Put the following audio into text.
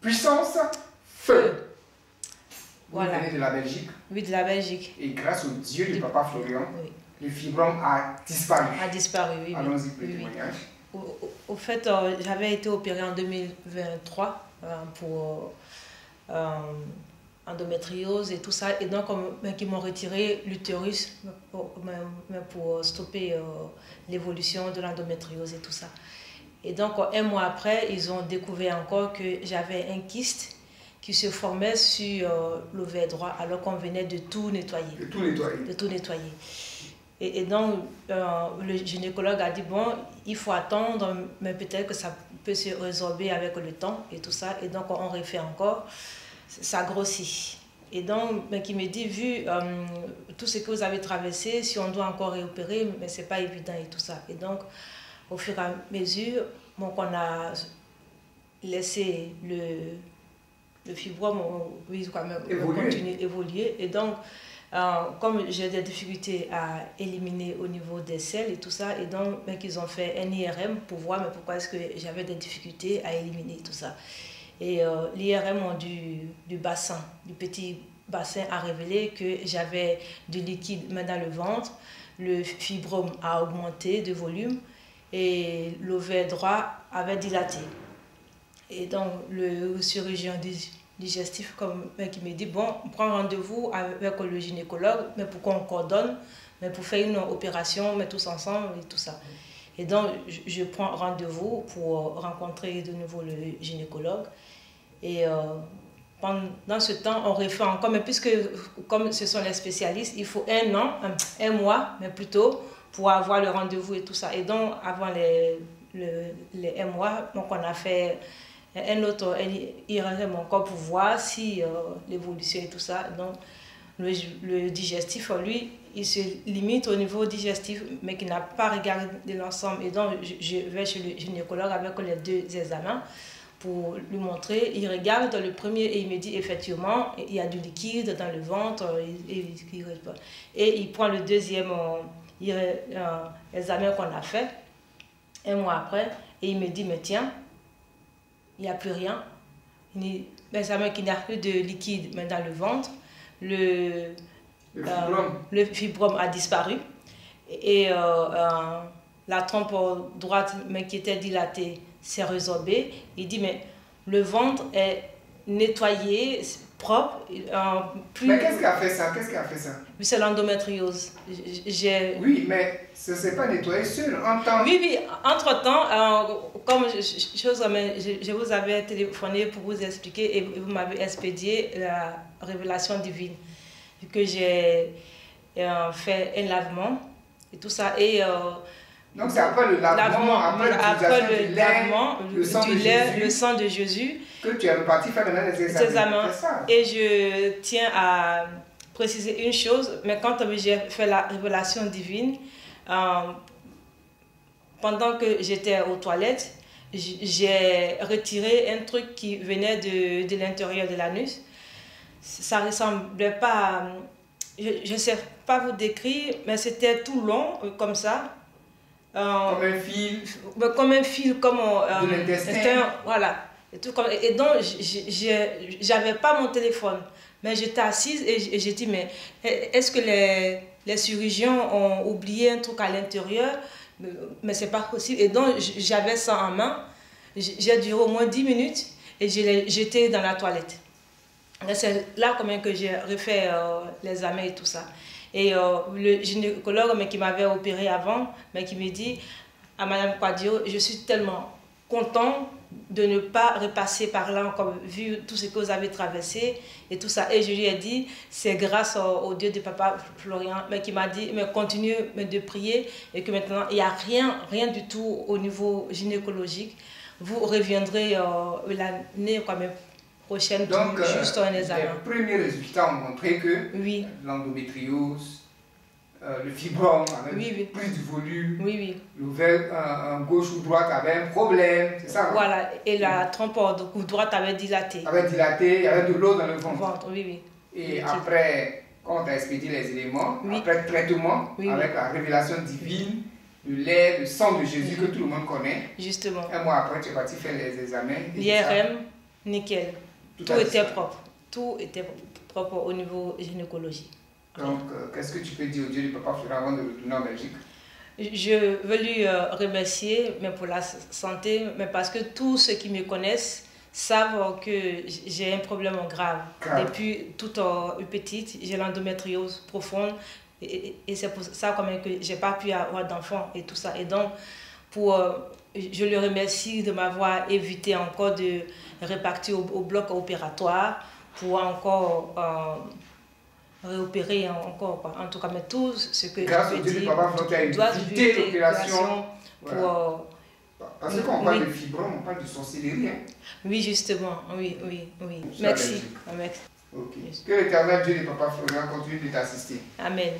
Puissance, feu. Vous Voilà. venez de la Belgique. Oui, de la Belgique. Et grâce au Dieu du papa Florian, Oui. le fibrome a disparu. A disparu, oui. Allons-y pour le oui. témoignage. Au fait, j'avais été opérée en 2023 pour endométriose et tout ça. Et donc, ils m'ont retiré l'utérus pour stopper l'évolution de l'endométriose et tout ça. Et donc, un mois après, ils ont découvert encore que j'avais un kyste qui se formait sur l'ovaire droit alors qu'on venait de tout nettoyer. De tout nettoyer. De tout nettoyer. Et donc, le gynécologue a dit, bon, il faut attendre, mais peut-être que ça peut se résorber avec le temps et tout ça. Et donc, on refait encore, ça grossit. Et donc, il me dit, vu tout ce que vous avez traversé, si on doit encore réopérer, mais ce n'est pas évident et tout ça. Et donc, au fur et à mesure, donc on a laissé le fibrome continuer d'évoluer. Et donc, comme j'ai des difficultés à éliminer au niveau des selles et tout ça, et donc ils ont fait un IRM pour voir mais pourquoi est-ce que j'avais des difficultés à éliminer tout ça. Et l'IRM du bassin, du petit bassin a révélé que j'avais du liquide dans le ventre, le fibrome a augmenté de volume et l'ovaire droit avait dilaté. Et donc le chirurgien digestif qui me dit, bon, prends rendez-vous avec le gynécologue, mais pour qu'on coordonne, mais pour faire une opération, mais tous ensemble et tout ça. Et donc, je prends rendez-vous pour rencontrer de nouveau le gynécologue. Et pendant ce temps, on refait encore, mais puisque comme ce sont les spécialistes, il faut un mois, mais plutôt, pour avoir le rendez-vous et tout ça. Et donc, avant les un mois, donc on a fait un autre IRM encore pour voir si l'évolution et tout ça. Donc, le digestif, lui, il se limite au niveau digestif, mais qui n'a pas regardé l'ensemble. Et donc, je vais chez le gynécologue avec les deux examens pour lui montrer. Il regarde le premier et il me dit effectivement, il y a du liquide dans le ventre. Et il prend le deuxième examen qu'on a fait, un mois après, et il me dit, mais tiens, il n'y a plus rien. L'examen qui n'a plus de liquide mais dans le ventre. Le fibrome a disparu. Et la trompe droite mais qui était dilatée s'est résorbée. Il dit, mais le ventre est nettoyé, propre. Mais qu'est-ce qui a fait ça? Qu'est-ce qui a fait ça? C'est l'endométriose. Oui, mais ce n'est pas nettoyé seul. Oui, entre-temps, comme je vous avais téléphoné pour vous expliquer et vous m'avez expédié la révélation divine. Que j'ai fait un lavement et tout ça. Et, donc c'est après le lavement, après le lavement, le sang de Jésus, que tu es reparti faire les examens. Et je tiens à préciser une chose, mais quand j'ai fait la révélation divine, pendant que j'étais aux toilettes, j'ai retiré un truc qui venait de l'intérieur de l'anus. Ça ressemblait pas à, je ne sais pas vous décrire, mais c'était tout long, comme ça. Comme un fil. Comme un fil, comme de l'intestin. Voilà. Et donc, j'avais pas mon téléphone, mais j'étais assise et j'ai dit, mais est-ce que les chirurgiens ont oublié un truc à l'intérieur? Mais c'est pas possible. Et donc, j'avais ça en main. J'ai duré au moins 10 minutes et j'étais dans la toilette. C'est là que j'ai refait l'examen et tout ça. Et le gynécologue qui m'avait opéré avant, mais qui me dit à Madame Quadio, je suis tellement content de ne pas repasser par là, comme vu tout ce que vous avez traversé et tout ça. Et je lui ai dit, c'est grâce au Dieu de papa Florian, mais qui m'a dit, mais continue de prier et que maintenant, il n'y a rien du tout au niveau gynécologique. Vous reviendrez l'année quand même prochaine. Donc, juste un examen. Les premiers résultats ont montré que l'endométriose, le fibrome avait plus de volume, l'ovaire gauche ou droite avait un problème, c'est ça? Voilà, et la trompe droite avait dilaté. Il y avait de l'eau dans le ventre. Et liquide. après, quand on a expédié les éléments, après le traitement, avec la révélation divine, le lait, le sang de Jésus que tout le monde connaît. Justement. Un mois après, tu es parti faire les examens. L'IRM, Nickel. Tout était propre. Tout était propre au niveau gynécologie. Donc, qu'est-ce que tu peux dire au Dieu du Papa Florent avant de retourner en Belgique? Je veux lui remercier, mais pour la santé, mais parce que tous ceux qui me connaissent savent que j'ai un problème grave. Depuis toute petite, j'ai l'endométriose profonde et c'est pour ça quand même que je n'ai pas pu avoir d'enfant et tout ça. Et donc, je le remercie de m'avoir évité encore de repartir au bloc opératoire pour encore réopérer encore. En tout cas, mais tout ce que grâce je au peux Dieu dire, du Papa Florent, tu as évité l'opération. Voilà. Parce que quand on parle de fibromes, on parle de sorcellerie. Hein? Oui, justement. Oui. Merci. Ok. Que l'Éternel Dieu du Papa Florent continue de t'assister. Amen.